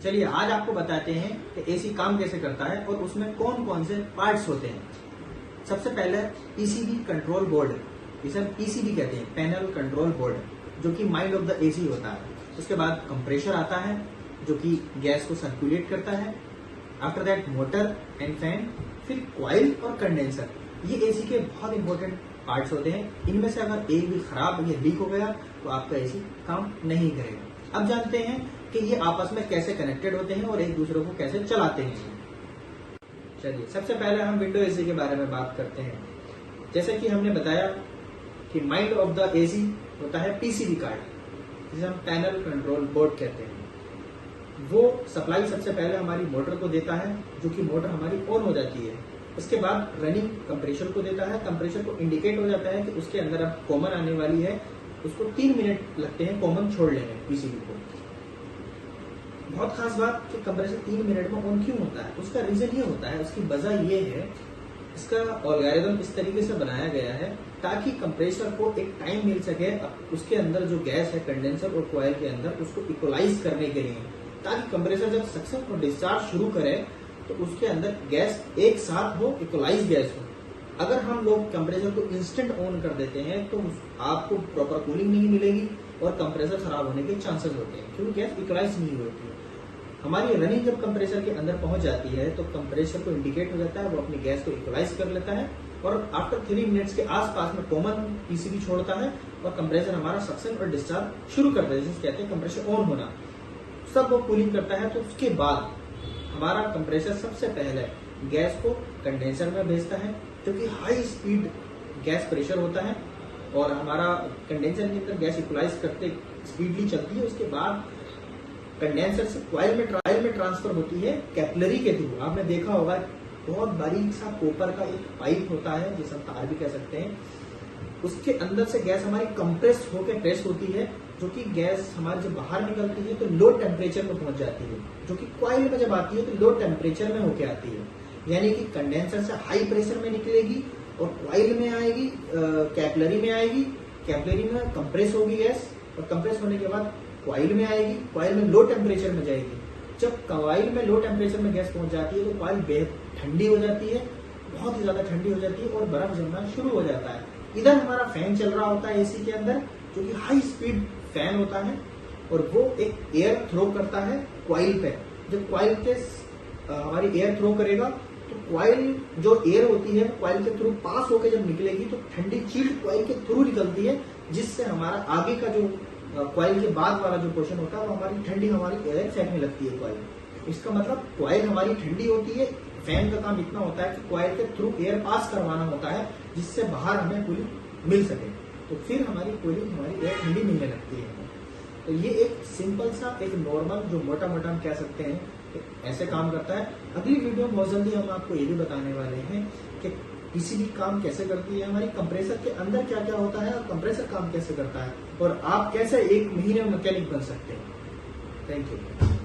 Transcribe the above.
चलिए आज आपको बताते हैं कि एसी काम कैसे करता है और उसमें कौन कौन से पार्ट्स होते हैं। सबसे पहले पीसीबी कंट्रोल बोर्ड, इसे हम पीसीबी कहते हैं, पैनल कंट्रोल बोर्ड, जो कि माइंड ऑफ द एसी होता है। उसके बाद कंप्रेशर आता है जो कि गैस को सर्कुलेट करता है। After that motor and fan, फिर कॉइल और कंडेंसर। ये एसी के बहुत इंपॉर्टेंट पार्ट्स होते हैं। इनमें से अगर एक भी खराब या लीक हो गया तो आपका एसी काम नहीं करेगा। अब जानते हैं कि ये आपस में कैसे कनेक्टेड होते हैं और एक दूसरे को कैसे चलाते हैं। चलिए सबसे पहले हम विंडो एसी के बारे में बात करते हैं। जैसे कि हमने बताया कि माइंड ऑफ द एसी होता है पीसीबी कार्ड, जिसे हम पैनल कंट्रोल बोर्ड कहते हैं। वो सप्लाई सबसे पहले हमारी मोटर को देता है, जो कि मोटर हमारी ऑन हो जाती है। उसके बाद रनिंग कंप्रेशर को देता है। कंप्रेशर को इंडिकेट हो जाता है कि उसके अंदर अब कॉमन आने वाली है। उसको 3 मिनट लगते हैं कॉमन छोड़ने में पीसीबी को। बहुत खास बात कि कंप्रेसर 3 मिनट में ऑन क्यों होता है, उसका रीजन ये होता है, उसकी वजह ये है, इसका एल्गोरिथम इस तरीके से बनाया गया है ताकि कंप्रेसर को एक टाइम मिल सके उसके अंदर जो गैस है कंडेंसर और कॉइल के अंदर उसको इक्वलाइज करने के लिए, ताकि कंप्रेसर जब सक्शन और डिस्चार्ज शुरू करे तो उसके अंदर गैस एक साथ हो, इक्वलाइज गैस हो। अगर हम लोग कंप्रेसर को इंस्टेंट ऑन कर देते हैं तो आपको प्रॉपर कूलिंग नहीं मिलेगी और कंप्रेसर खराब होने के चांसेस होते हैं, क्योंकि गैस इक्वलाइज नहीं होती है। हमारी रनिंग जब कंप्रेसर के अंदर पहुंच जाती है तो कंप्रेसर को इंडिकेट हो जाता है, वो अपनी गैस को इक्वलाइज कर लेता है और आफ्टर 3 मिनट्स के आसपास में कॉमन पीसीबी छोड़ता है और कंप्रेसर हमारा सक्शन और डिस्चार्ज शुरू करता है, जिसे कहते हैं कंप्रेसर ऑन होना। सब वो कूलिंग करता है तो उसके बाद हमारा कंप्रेसर सबसे पहले गैस को कंडेंसर में भेजता है, क्योंकि हाई स्पीड गैस प्रेशर होता है और हमारा कंडेंसर के अंदर गैस इक्वलाइज करते स्पीडली चलती है। उसके बाद कंडेंसर से कॉइल में ट्रांसफर होती है कैपिलरी के थ्रू। आपने देखा होगा बहुत बारीक सा कॉपर का एक पाइप होता है, जिसे हम तार भी कह सकते हैं। उसके अंदर से गैस हमारी कंप्रेस होकर प्रेस होती है, जो कि गैस हमारी जब बाहर निकलती है तो लो टेम्परेचर में पहुंच जाती है, जो कि कॉइल में जब आती है तो लो टेम्परेचर में होके आती है। यानी कि कंडेंसर से हाई प्रेशर में निकलेगी और कॉइल में आएगी, कैपिलरी में आएगी, कैपिलरी में कंप्रेस होगी गैस और कंप्रेस होने के बाद कॉइल में आएगी, कॉइल में लो टेम्परेचर में जाएगी। जब कॉइल में लो टेम्परेचर में गैस पहुंच जाती है तो कॉइल बेहद ठंडी हो जाती है, बहुत ही ज्यादा ठंडी हो जाती है और बर्फ जमना शुरू हो जाता है। इधर हमारा फैन चल रहा होता है एसी के अंदर, जो कि हाई स्पीड फैन होता है और वो एक एयर थ्रो करता है कॉइल पे। जब कॉइल पे हमारी एयर थ्रो करेगा तो कॉइल जो एयर होती है कॉइल के थ्रू पास होकर जब निकलेगी तो ठंडी चिल्ड कॉइल के थ्रू निकलती है, जिससे हमारा आगे का जो कॉइल के बाद वाला जो पोर्शन होता है वो हमारी ठंडी हमारी एयर फेंकने लगती है कॉइल। इसका मतलब कॉइल हमारी ठंडी होती है। फैन का काम इतना होता है कि कॉइल के थ्रू एयर पास करवाना होता है, जिससे बाहर हमें कूलिंग मिल सके, तो फिर हमारी कूलिंग हमारी एयर ठंडी मिलने लगती है। तो ये एक सिंपल सा एक नॉर्मल जो मोटा मोटा हम कह सकते हैं ऐसे काम करता है। अगली वीडियो में बहुत जल्दी हम आपको ये भी बताने वाले हैं कि पीसीबी काम कैसे करती है, हमारी कंप्रेसर के अंदर क्या क्या होता है और कंप्रेसर काम कैसे करता है और आप कैसे 1 महीने में मैकेनिक बन सकते हैं। Thank you.